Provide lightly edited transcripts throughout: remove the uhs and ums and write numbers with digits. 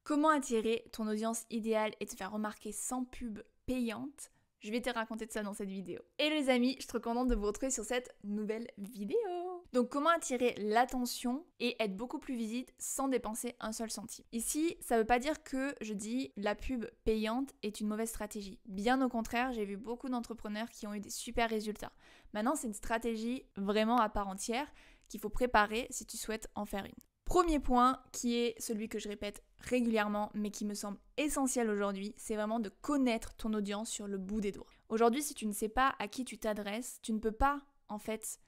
Comment attirer ton audience idéale et te faire remarquer sans pub payante? Je vais te raconter de ça dans cette vidéo. Et les amis, je suis trop contente de vous retrouver sur cette nouvelle vidéo. Donc comment attirer l'attention et être beaucoup plus visible sans dépenser un seul centime. Ici, ça veut pas dire que je dis la pub payante est une mauvaise stratégie. Bien au contraire, j'ai vu beaucoup d'entrepreneurs qui ont eu des super résultats. Maintenant, c'est une stratégie vraiment à part entière qu'il faut préparer si tu souhaites en faire une. Premier point, qui est celui que je répète régulièrement, mais qui me semble essentiel aujourd'hui, c'est vraiment de connaître ton audience sur le bout des doigts. Aujourd'hui, si tu ne sais pas à qui tu t'adresses, tu ne peux pas, en fait,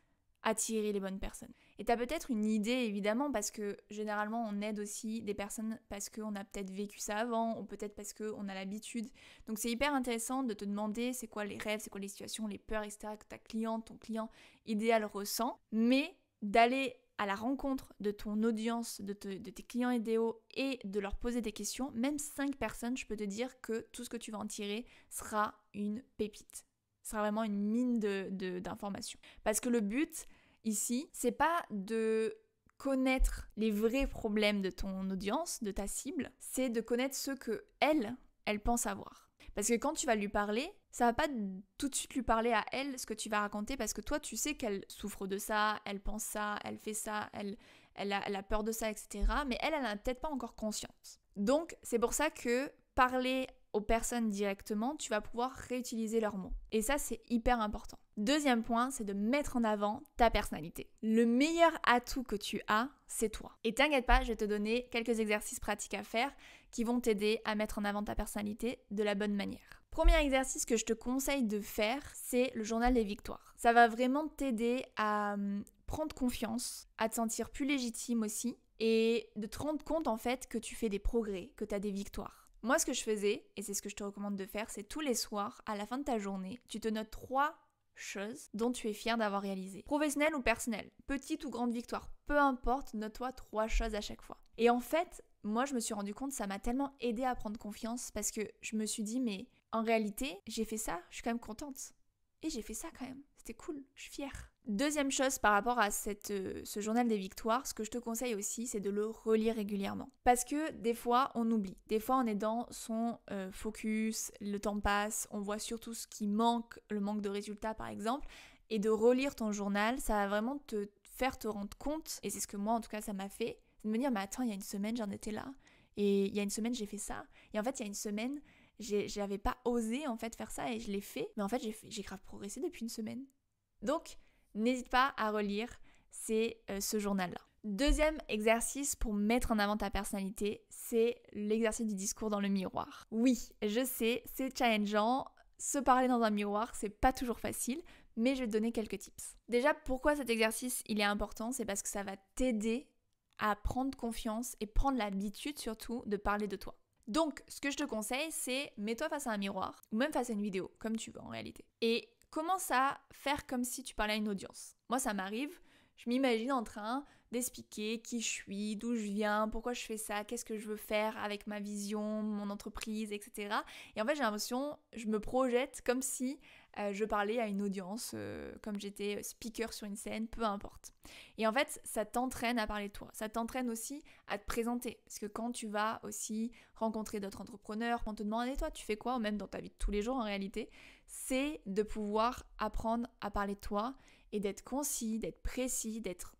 attirer les bonnes personnes. Et tu as peut-être une idée, évidemment, parce que généralement, on aide aussi des personnes parce qu'on a peut-être vécu ça avant, ou peut-être parce qu'on a l'habitude. Donc c'est hyper intéressant de te demander c'est quoi les rêves, c'est quoi les situations, les peurs, etc. que ta cliente, ton client idéal ressent, mais d'aller à la rencontre de ton audience, de tes clients idéaux et de leur poser des questions, même 5 personnes, je peux te dire que tout ce que tu vas en tirer sera une pépite. Ce sera vraiment une mine d'informations. Parce que le but ici, c'est pas de connaître les vrais problèmes de ton audience, de ta cible, c'est de connaître ce que elle pense avoir. Parce que quand tu vas lui parler, ça va pas tout de suite lui parler à elle ce que tu vas raconter parce que toi tu sais qu'elle souffre de ça, elle pense ça, elle fait ça, elle a peur de ça, etc. Mais elle en a peut-être pas encore conscience. Donc c'est pour ça que parler aux personnes directement, tu vas pouvoir réutiliser leurs mots. Et ça, c'est hyper important. Deuxième point, c'est de mettre en avant ta personnalité. Le meilleur atout que tu as, c'est toi. Et t'inquiète pas, je vais te donner quelques exercices pratiques à faire qui vont t'aider à mettre en avant ta personnalité de la bonne manière. Premier exercice que je te conseille de faire, c'est le journal des victoires. Ça va vraiment t'aider à prendre confiance, à te sentir plus légitime aussi et de te rendre compte en fait que tu fais des progrès, que tu as des victoires. Moi, ce que je faisais, et c'est ce que je te recommande de faire, c'est tous les soirs, à la fin de ta journée, tu te notes 3 choses dont tu es fier d'avoir réalisé. Professionnelle ou personnelle, petite ou grande victoire, peu importe, note-toi 3 choses à chaque fois. Et en fait, moi, je me suis rendu compte, ça m'a tellement aidé à prendre confiance parce que je me suis dit, mais en réalité, j'ai fait ça, je suis quand même contente. Et j'ai fait ça quand même, c'était cool, je suis fière. Deuxième chose par rapport à ce journal des victoires, ce que je te conseille aussi, c'est de le relire régulièrement. Parce que des fois, on oublie. Des fois, on est dans son focus, le temps passe, on voit surtout ce qui manque, le manque de résultats par exemple. Et de relire ton journal, ça va vraiment te faire te rendre compte, et c'est ce que moi en tout cas ça m'a fait, c'est de me dire, mais attends, il y a une semaine j'en étais là, et il y a une semaine j'ai fait ça, et en fait il y a une semaine j'avais pas osé en fait faire ça et je l'ai fait, mais en fait j'ai grave progressé depuis une semaine. Donc n'hésite pas à relire ce journal-là. Deuxième exercice pour mettre en avant ta personnalité, c'est l'exercice du discours dans le miroir. Oui, je sais, c'est challengeant. Se parler dans un miroir, c'est pas toujours facile, mais je vais te donner quelques tips. Déjà, pourquoi cet exercice il est important, c'est parce que ça va t'aider à prendre confiance et prendre l'habitude surtout de parler de toi. Donc, ce que je te conseille, c'est mets-toi face à un miroir, ou même face à une vidéo, comme tu veux en réalité. Et commence à faire comme si tu parlais à une audience. Moi, ça m'arrive, je m'imagine en train d'expliquer qui je suis, d'où je viens, pourquoi je fais ça, qu'est-ce que je veux faire avec ma vision, mon entreprise, etc. Et en fait, j'ai l'impression, je me projette comme si je parlais à une audience, comme j'étais speaker sur une scène, peu importe. Et en fait, ça t'entraîne à parler de toi. Ça t'entraîne aussi à te présenter. Parce que quand tu vas aussi rencontrer d'autres entrepreneurs, on te demande, et toi, tu fais quoi, ou même dans ta vie de tous les jours en réalité, c'est de pouvoir apprendre à parler de toi et d'être concis, d'être précis, d'être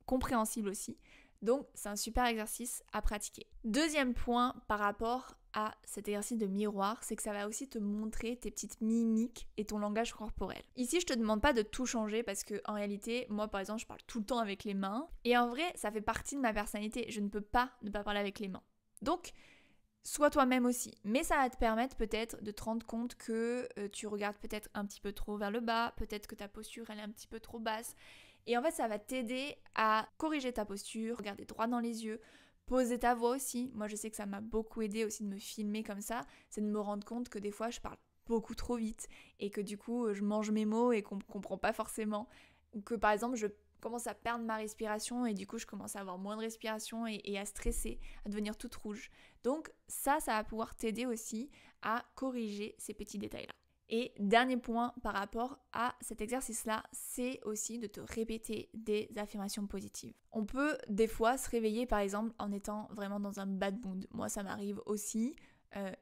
compréhensible aussi. Donc, c'est un super exercice à pratiquer. Deuxième point par rapport à cet exercice de miroir, c'est que ça va aussi te montrer tes petites mimiques et ton langage corporel. Ici, je te demande pas de tout changer parce que en réalité, moi par exemple, je parle tout le temps avec les mains et en vrai, ça fait partie de ma personnalité. Je ne peux pas ne pas parler avec les mains. Donc, sois toi-même aussi. Mais ça va te permettre peut-être de te rendre compte que tu regardes peut-être un petit peu trop vers le bas, peut-être que ta posture elle est un petit peu trop basse. Et en fait, ça va t'aider à corriger ta posture, regarder droit dans les yeux, poser ta voix aussi. Moi, je sais que ça m'a beaucoup aidé aussi de me filmer comme ça, c'est de me rendre compte que des fois, je parle beaucoup trop vite et que du coup, je mange mes mots et qu'on ne comprend pas forcément. Ou que par exemple, je commence à perdre ma respiration et du coup je commence à avoir moins de respiration et à stresser, à devenir toute rouge. Donc ça va pouvoir t'aider aussi à corriger ces petits détails-là. Et dernier point par rapport à cet exercice-là, c'est aussi de te répéter des affirmations positives. On peut des fois se réveiller par exemple en étant vraiment dans un bad mood. Moi ça m'arrive aussi.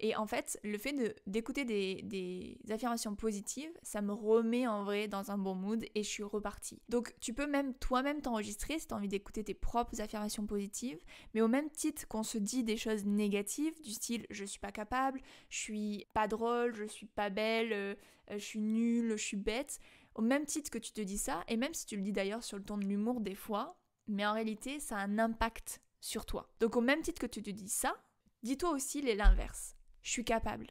Et en fait, le fait d'écouter des affirmations positives, ça me remet en vrai dans un bon mood et je suis repartie. Donc tu peux même toi-même t'enregistrer si tu as envie d'écouter tes propres affirmations positives, mais au même titre qu'on se dit des choses négatives, du style je suis pas capable, je suis pas drôle, je suis pas belle, je suis nulle, je suis bête, au même titre que tu te dis ça, et même si tu le dis d'ailleurs sur le ton de l'humour des fois, mais en réalité ça a un impact sur toi. Donc au même titre que tu te dis ça, dis-toi aussi l'inverse. Je suis capable.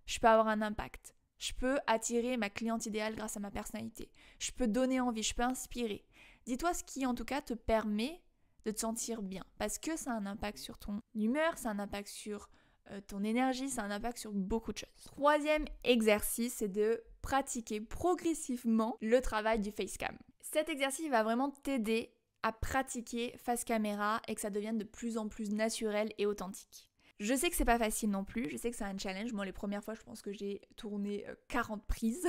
Je peux avoir un impact. Je peux attirer ma cliente idéale grâce à ma personnalité. Je peux donner envie, je peux inspirer. Dis-toi ce qui en tout cas te permet de te sentir bien. Parce que ça a un impact sur ton humeur, ça a un impact sur ton énergie, ça a un impact sur beaucoup de choses. Troisième exercice, c'est de pratiquer progressivement le travail du facecam. Cet exercice va vraiment t'aider à pratiquer face caméra et que ça devienne de plus en plus naturel et authentique. Je sais que c'est pas facile non plus, je sais que c'est un challenge. Moi, les premières fois, je pense que j'ai tourné 40 prises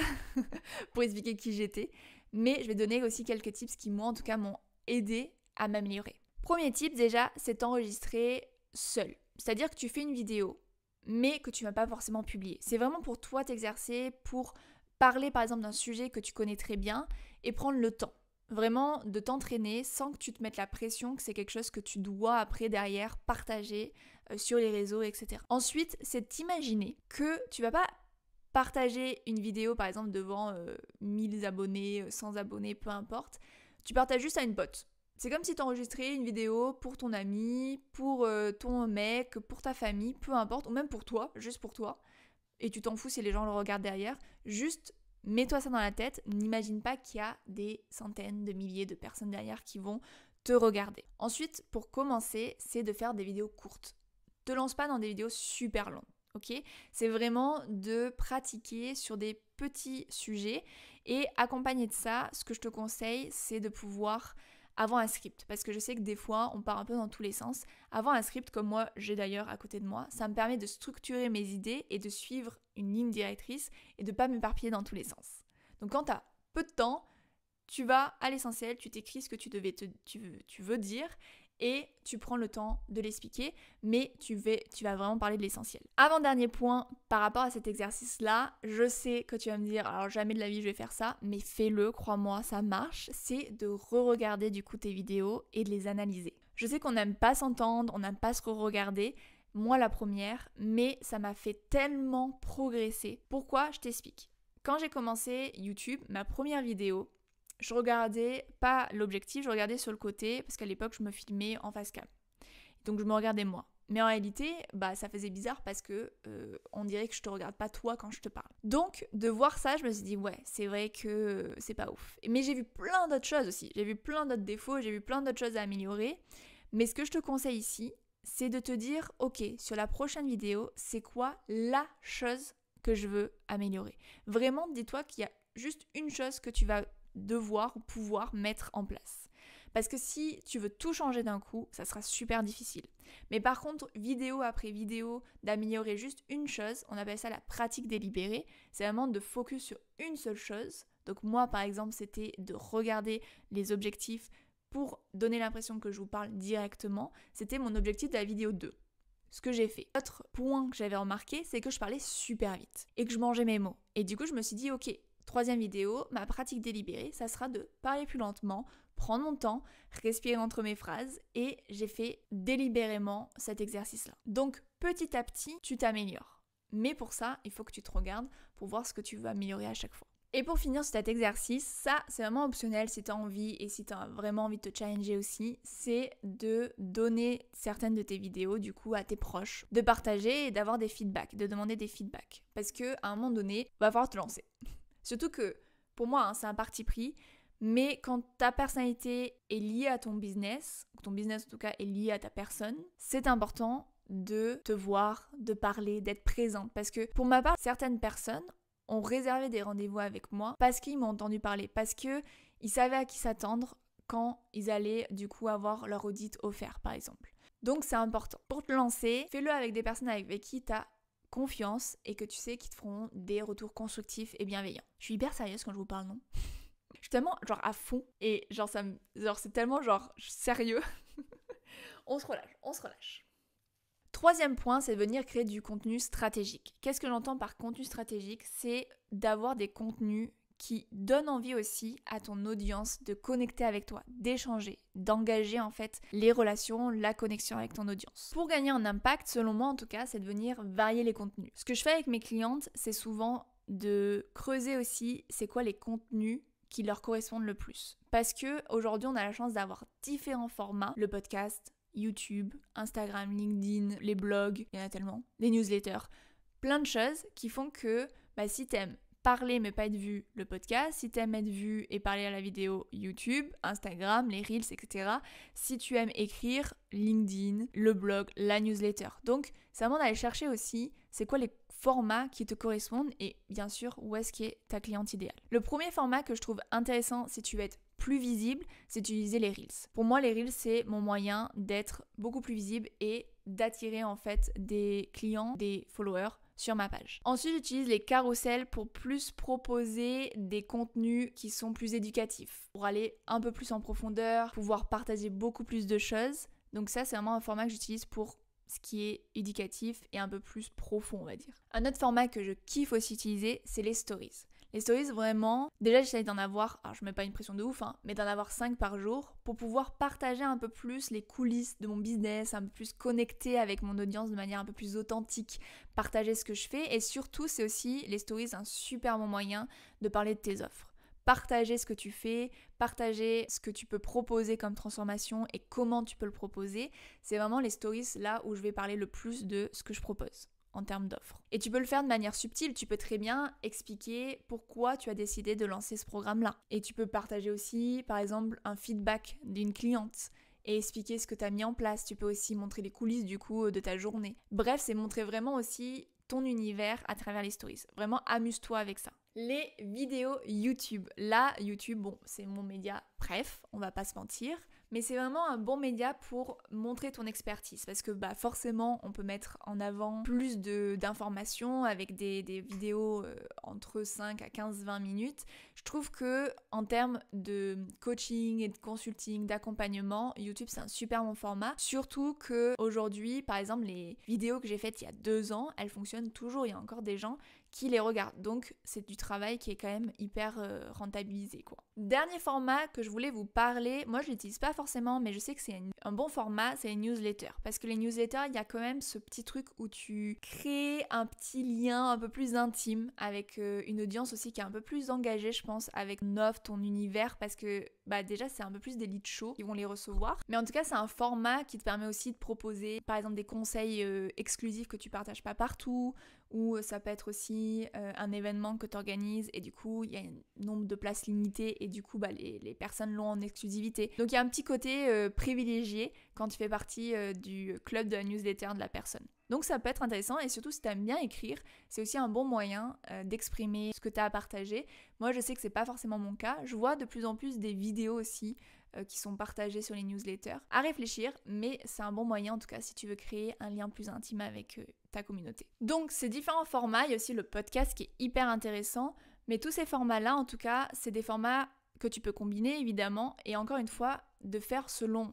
pour expliquer qui j'étais. Mais je vais donner aussi quelques tips qui, moi, en tout cas, m'ont aidé à m'améliorer. Premier tip, déjà, c'est t'enregistrer seul. C'est-à-dire que tu fais une vidéo, mais que tu ne vas pas forcément publier. C'est vraiment pour toi t'exercer, pour parler, par exemple, d'un sujet que tu connais très bien et prendre le temps. Vraiment de t'entraîner sans que tu te mettes la pression que c'est quelque chose que tu dois après derrière partager sur les réseaux, etc. Ensuite, c'est t'imaginer que tu vas pas partager une vidéo par exemple devant 1000 abonnés, 100 abonnés, peu importe. Tu partages juste à une pote. C'est comme si tu enregistrais une vidéo pour ton ami, pour ton mec, pour ta famille, peu importe, ou même pour toi, juste pour toi. Et tu t'en fous si les gens le regardent derrière. Juste mets-toi ça dans la tête, n'imagine pas qu'il y a des centaines de milliers de personnes derrière qui vont te regarder. Ensuite, pour commencer, c'est de faire des vidéos courtes. Te lance pas dans des vidéos super longues, ok ? C'est vraiment de pratiquer sur des petits sujets et accompagné de ça, ce que je te conseille, c'est de pouvoir avoir un script. Parce que je sais que des fois, on part un peu dans tous les sens. Avoir un script, comme moi, j'ai d'ailleurs à côté de moi, ça me permet de structurer mes idées et de suivre une ligne directrice et de ne pas m'éparpiller dans tous les sens. Donc quand tu as peu de temps, tu vas à l'essentiel, tu t'écris ce que tu veux dire et tu prends le temps de l'expliquer, mais tu vas vraiment parler de l'essentiel. Avant-dernier point par rapport à cet exercice-là, je sais que tu vas me dire, alors jamais de la vie je vais faire ça, mais fais-le, crois-moi, ça marche, c'est de re-regarder du coup tes vidéos et de les analyser. Je sais qu'on n'aime pas s'entendre, on n'aime pas se re-regarder, moi la première, mais ça m'a fait tellement progresser. Pourquoi ? Je t'explique. Quand j'ai commencé YouTube, ma première vidéo, je regardais pas l'objectif, je regardais sur le côté parce qu'à l'époque je me filmais en face cam. Donc je me regardais moi. Mais en réalité, ça faisait bizarre parce que on dirait que je te regarde pas toi quand je te parle. Donc de voir ça, je me suis dit ouais, c'est vrai que c'est pas ouf. Mais j'ai vu plein d'autres choses aussi. J'ai vu plein d'autres défauts, j'ai vu plein d'autres choses à améliorer. Mais ce que je te conseille ici, c'est de te dire ok, sur la prochaine vidéo, c'est quoi la chose que je veux améliorer. Vraiment, dis-toi qu'il y a juste une chose que tu vas devoir ou pouvoir mettre en place. Parce que si tu veux tout changer d'un coup, ça sera super difficile. Mais par contre, vidéo après vidéo, d'améliorer juste une chose, on appelle ça la pratique délibérée, c'est vraiment de focus sur une seule chose. Donc moi, par exemple, c'était de regarder les objectifs pour donner l'impression que je vous parle directement. C'était mon objectif de la vidéo 2. Ce que j'ai fait. Autre point que j'avais remarqué, c'est que je parlais super vite et que je mangeais mes mots. Et du coup, je me suis dit, ok, troisième vidéo, ma pratique délibérée, ça sera de parler plus lentement, prendre mon temps, respirer entre mes phrases et j'ai fait délibérément cet exercice-là. Donc petit à petit, tu t'améliores. Mais pour ça, il faut que tu te regardes pour voir ce que tu veux améliorer à chaque fois. Et pour finir sur cet exercice, ça c'est vraiment optionnel si tu as envie et si tu as vraiment envie de te challenger aussi, c'est de donner certaines de tes vidéos du coup à tes proches, de partager et d'avoir des feedbacks, de demander des feedbacks. Parce qu'à un moment donné, il va falloir te lancer. Surtout que, pour moi, c'est un parti pris, mais quand ta personnalité est liée à ton business, ou ton business en tout cas est lié à ta personne, c'est important de te voir, de parler, d'être présente. Parce que pour ma part, certaines personnes ont réservé des rendez-vous avec moi parce qu'ils m'ont entendu parler, parce qu'ils savaient à qui s'attendre quand ils allaient du coup avoir leur audit offert par exemple. Donc c'est important. Pour te lancer, fais-le avec des personnes avec qui tu as confiance et que tu sais qu'ils te feront des retours constructifs et bienveillants. Je suis hyper sérieuse quand je vous parle, non? Je suis tellement genre à fond et genre c'est tellement genre sérieux. On se relâche. Troisième point, c'est de venir créer du contenu stratégique. Qu'est-ce que j'entends par contenu stratégique? C'est d'avoir des contenus qui donnent envie aussi à ton audience de connecter avec toi, d'échanger, d'engager en fait les relations, la connexion avec ton audience. Pour gagner en impact, selon moi en tout cas, c'est de venir varier les contenus. Ce que je fais avec mes clientes, c'est souvent de creuser aussi c'est quoi les contenus qui leur correspondent le plus. Parce que aujourd'hui, on a la chance d'avoir différents formats, le podcast, YouTube, Instagram, LinkedIn, les blogs, il y en a tellement, les newsletters, plein de choses qui font que si t'aimes parler mais pas être vu, le podcast, si t'aimes être vu et parler à la vidéo, YouTube, Instagram, les Reels, etc. Si tu aimes écrire, LinkedIn, le blog, la newsletter. Donc, c'est vraiment d'aller chercher aussi c'est quoi les formats qui te correspondent et bien sûr où est-ce qu'est ta cliente idéale. Le premier format que je trouve intéressant si tu veux être plus visible, c'est d'utiliser les Reels. Pour moi, les Reels, c'est mon moyen d'être beaucoup plus visible et d'attirer en fait des clients, des followers sur ma page. Ensuite, j'utilise les carousels pour plus proposer des contenus qui sont plus éducatifs, pour aller un peu plus en profondeur, pouvoir partager beaucoup plus de choses. Donc ça, c'est vraiment un format que j'utilise pour ce qui est éducatif et un peu plus profond, on va dire. Un autre format que je kiffe aussi utiliser, c'est les stories. Les stories, vraiment, déjà j'essaie d'en avoir, alors je mets pas une pression de ouf, mais d'en avoir 5 par jour pour pouvoir partager un peu plus les coulisses de mon business, un peu plus connecter avec mon audience de manière un peu plus authentique, partager ce que je fais et surtout c'est aussi, les stories, un super bon moyen de parler de tes offres. Partager ce que tu fais, partager ce que tu peux proposer comme transformation et comment tu peux le proposer, c'est vraiment les stories là où je vais parler le plus de ce que je propose en termes d'offres. Et tu peux le faire de manière subtile, tu peux très bien expliquer pourquoi tu as décidé de lancer ce programme-là. Et tu peux partager aussi, par exemple, un feedback d'une cliente et expliquer ce que tu as mis en place. Tu peux aussi montrer les coulisses du coup de ta journée. Bref, c'est montrer vraiment aussi ton univers à travers les stories. Vraiment, amuse-toi avec ça. Les vidéos YouTube. Là, YouTube, bon, c'est mon média, bref, on va pas se mentir. Mais c'est vraiment un bon média pour montrer ton expertise parce que forcément on peut mettre en avant plus d'informations avec des vidéos entre 5 à 15-20 minutes. Je trouve que en termes de coaching et de consulting, d'accompagnement, YouTube c'est un super bon format. Surtout que aujourd'hui, par exemple, les vidéos que j'ai faites il y a 2 ans, elles fonctionnent toujours, il y a encore des gens qui les regardent. Donc c'est du travail qui est quand même hyper rentabilisé quoi. Dernier format que je voulais vous parler, moi je l'utilise pas forcément mais je sais que c'est un bon format, c'est les newsletters. Parce que les newsletters, il y a quand même ce petit truc où tu crées un petit lien un peu plus intime avec une audience aussi qui est un peu plus engagée je pense avec ton offre, ton univers parce que déjà c'est un peu plus des lead shows qui vont les recevoir. Mais en tout cas c'est un format qui te permet aussi de proposer par exemple des conseils exclusifs que tu partages pas partout ou ça peut être aussi un événement que tu organises et du coup il y a un nombre de places limitées et du coup les personnes l'ont en exclusivité. Donc il y a un petit côté privilégié quand tu fais partie du club de la newsletter de la personne. Donc ça peut être intéressant et surtout si tu aimes bien écrire, c'est aussi un bon moyen d'exprimer ce que tu as à partager. Moi je sais que c'est pas forcément mon cas, je vois de plus en plus des vidéos aussi qui sont partagées sur les newsletters. À réfléchir, mais c'est un bon moyen en tout cas si tu veux créer un lien plus intime avec ta communauté. Donc ces différents formats, il y a aussi le podcast qui est hyper intéressant, mais tous ces formats-là en tout cas, c'est des formats que tu peux combiner évidemment et encore une fois, de faire selon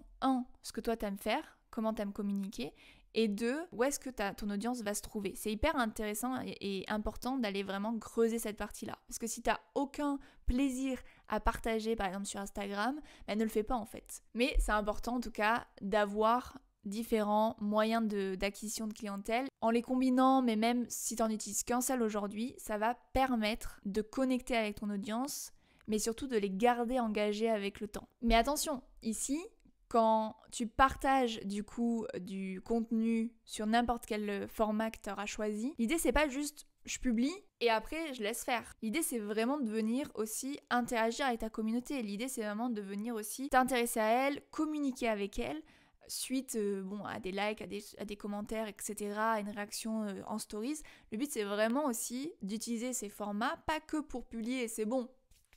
ce que toi t'aimes faire, comment t'aimes communiquer et 2, où est-ce que ton audience va se trouver. C'est hyper intéressant et important d'aller vraiment creuser cette partie-là. Parce que si t'as aucun plaisir à partager, par exemple sur Instagram, ne le fais pas en fait. Mais c'est important en tout cas d'avoir différents moyens d'acquisition de clientèle. En les combinant, mais même si t'en utilises qu'un seul aujourd'hui, ça va permettre de connecter avec ton audience, mais surtout de les garder engagés avec le temps. Mais attention, ici, quand tu partages du coup du contenu sur n'importe quel format que tu auras choisi, l'idée c'est pas juste je publie et après je laisse faire. L'idée c'est vraiment de venir aussi interagir avec ta communauté. L'idée c'est vraiment de venir aussi t'intéresser à elle, communiquer avec elle, suite à des likes, à des commentaires, etc., à une réaction en stories. Le but c'est vraiment aussi d'utiliser ces formats, pas que pour publier, c'est bon.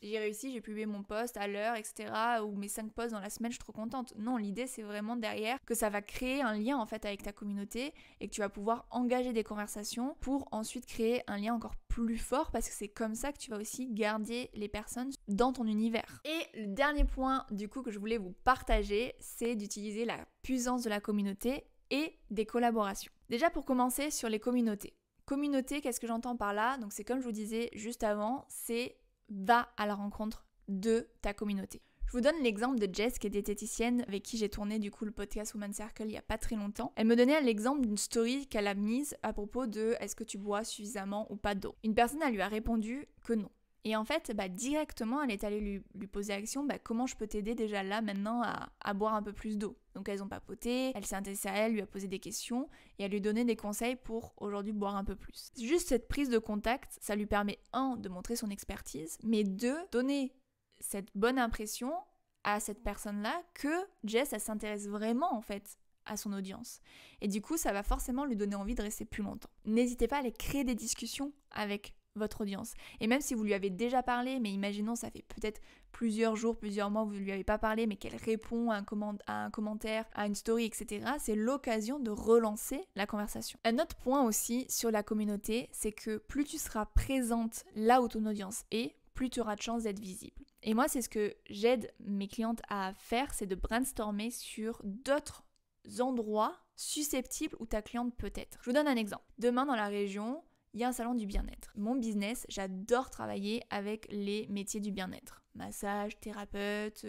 j'ai réussi, j'ai publié mon post à l'heure, etc. ou mes 5 posts dans la semaine, je suis trop contente. Non, l'idée c'est vraiment derrière que ça va créer un lien en fait avec ta communauté et que tu vas pouvoir engager des conversations pour ensuite créer un lien encore plus fort parce que c'est comme ça que tu vas aussi garder les personnes dans ton univers. Et le dernier point du coup que je voulais vous partager, c'est d'utiliser la puissance de la communauté et des collaborations. Déjà pour commencer sur les communautés. Communauté, qu'est-ce que j'entends par là? Donc c'est comme je vous disais juste avant, c'est va à la rencontre de ta communauté. Je vous donne l'exemple de Jess qui est diététicienne avec qui j'ai tourné du coup le podcast Woman Circle il y a pas très longtemps. Elle me donnait l'exemple d'une story qu'elle a mise à propos de est-ce que tu bois suffisamment ou pas d'eau. Une personne elle lui a répondu que non. Et en fait, directement, elle est allée lui poser l'action, comment je peux t'aider déjà là, maintenant, à boire un peu plus d'eau. Donc elles ont papoté, elle s'est intéressée à elle, lui a posé des questions, et elle lui donnait des conseils pour aujourd'hui boire un peu plus. Juste cette prise de contact, ça lui permet, 1, de montrer son expertise, mais 2, donner cette bonne impression à cette personne-là que Jess, elle s'intéresse vraiment, en fait, à son audience. Et du coup, ça va forcément lui donner envie de rester plus longtemps. N'hésitez pas à aller créer des discussions avec votre audience. Et même si vous lui avez déjà parlé, mais imaginons ça fait peut-être plusieurs jours, plusieurs mois, vous ne lui avez pas parlé, mais qu'elle répond à un commentaire, à une story, etc., c'est l'occasion de relancer la conversation. Un autre point aussi sur la communauté, c'est que plus tu seras présente là où ton audience est, plus tu auras de chances d'être visible. Et moi, c'est ce que j'aide mes clientes à faire, c'est de brainstormer sur d'autres endroits susceptibles où ta cliente peut être. Je vous donne un exemple. Demain, dans la région, il y a un salon du bien-être. Mon business, j'adore travailler avec les métiers du bien-être. Massage, thérapeute,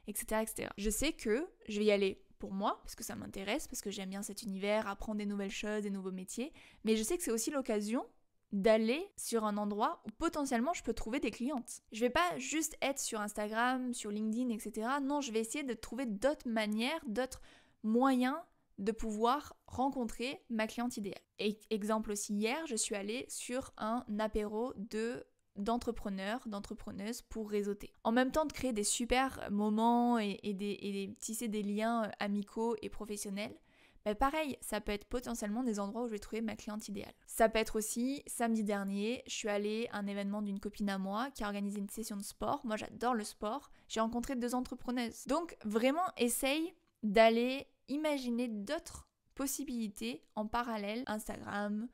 etc., etc. Je sais que je vais y aller pour moi, parce que ça m'intéresse, parce que j'aime bien cet univers, apprendre des nouvelles choses, des nouveaux métiers. Mais je sais que c'est aussi l'occasion d'aller sur un endroit où potentiellement je peux trouver des clientes. Je vais pas juste être sur Instagram, sur LinkedIn, etc. Non, je vais essayer de trouver d'autres manières, d'autres moyens de pouvoir rencontrer ma cliente idéale. Et exemple aussi hier, je suis allée sur un apéro d'entrepreneurs, d'entrepreneuses pour réseauter. En même temps de créer des super moments et tisser des liens amicaux et professionnels, pareil, ça peut être potentiellement des endroits où je vais trouver ma cliente idéale. Ça peut être aussi, samedi dernier, je suis allée à un événement d'une copine à moi qui a organisé une session de sport. Moi, j'adore le sport. J'ai rencontré 2 entrepreneuses. Donc, vraiment, essaye d'aller imaginer d'autres possibilités en parallèle, Instagram,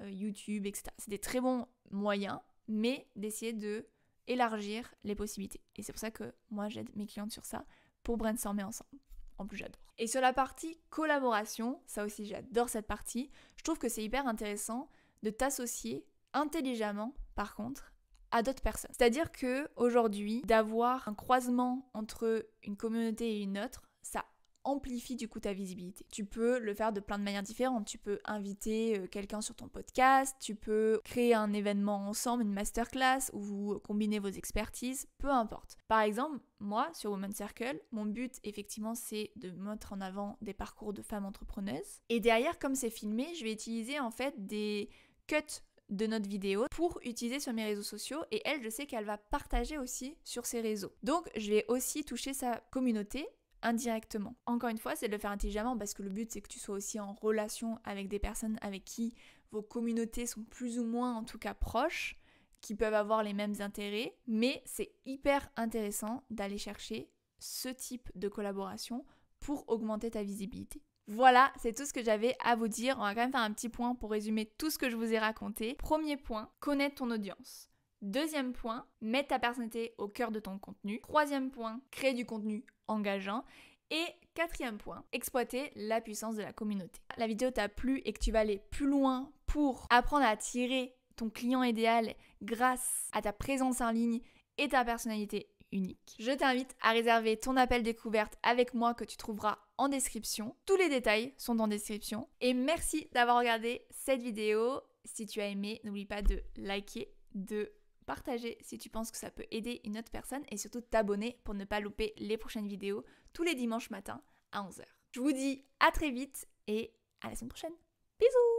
YouTube, etc. C'est des très bons moyens, mais d'essayer de élargir les possibilités. Et c'est pour ça que moi, j'aide mes clientes sur ça pour brainstormer ensemble. En plus, j'adore. Et sur la partie collaboration, ça aussi, j'adore cette partie. Je trouve que c'est hyper intéressant de t'associer intelligemment, par contre, à d'autres personnes. C'est-à-dire que aujourd'hui, d'avoir un croisement entre une communauté et une autre, ça amplifie du coup ta visibilité. Tu peux le faire de plein de manières différentes. Tu peux inviter quelqu'un sur ton podcast, tu peux créer un événement ensemble, une masterclass où vous combinez vos expertises, peu importe. Par exemple, moi, sur Woman Circle, mon but effectivement c'est de mettre en avant des parcours de femmes entrepreneuses. Et derrière, comme c'est filmé, je vais utiliser en fait des cuts de notre vidéo pour utiliser sur mes réseaux sociaux et elle, je sais qu'elle va partager aussi sur ses réseaux. Donc, je vais aussi toucher sa communauté indirectement. Encore une fois, c'est de le faire intelligemment parce que le but c'est que tu sois aussi en relation avec des personnes avec qui vos communautés sont plus ou moins en tout cas proches, qui peuvent avoir les mêmes intérêts, mais c'est hyper intéressant d'aller chercher ce type de collaboration pour augmenter ta visibilité. Voilà, c'est tout ce que j'avais à vous dire. On va quand même faire un petit point pour résumer tout ce que je vous ai raconté. Premier point, connaître ton audience. Deuxième point, mettre ta personnalité au cœur de ton contenu. Troisième point, créer du contenu engageant. Et quatrième point, exploiter la puissance de la communauté. La vidéo t'a plu et que tu vas aller plus loin pour apprendre à attirer ton client idéal grâce à ta présence en ligne et ta personnalité unique. Je t'invite à réserver ton appel découverte avec moi que tu trouveras en description. Tous les détails sont en description. Et merci d'avoir regardé cette vidéo. Si tu as aimé, n'oublie pas de liker, de partager si tu penses que ça peut aider une autre personne et surtout t'abonner pour ne pas louper les prochaines vidéos tous les dimanches matins à 11h. Je vous dis à très vite et à la semaine prochaine. Bisous!